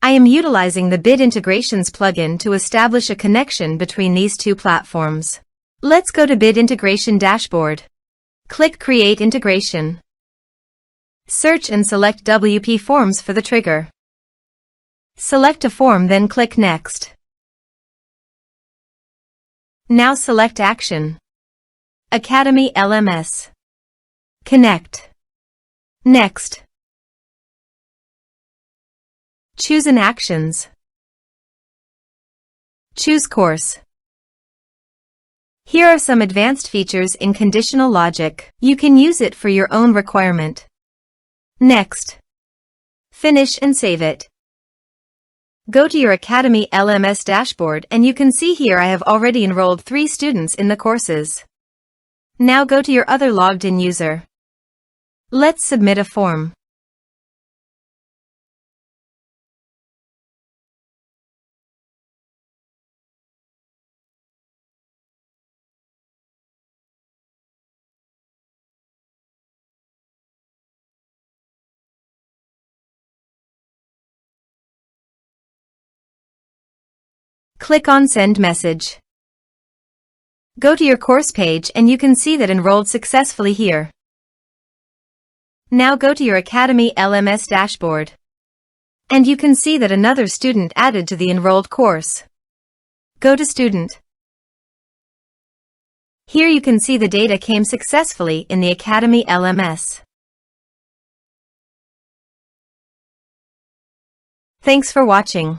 I am utilizing the Bit Integrations plugin to establish a connection between these two platforms. Let's go to Bit Integration Dashboard. Click Create Integration. Search and select WPForms for the trigger. Select a form, then click Next. Now select Action. Academy LMS. Connect. Next. Choose an Actions. Choose Course. Here are some advanced features in conditional logic. You can use it for your own requirement. Next. Finish and save it. Go to your Academy LMS dashboard and you can see here I have already enrolled 3 students in the courses. Now go to your other logged-in user. Let's submit a form. Click on Send Message. Go to your course page and you can see that enrolled successfully here. Now go to your Academy LMS dashboard. And you can see that another student added to the enrolled course. Go to Student. Here you can see the data came successfully in the Academy LMS. Thanks for watching.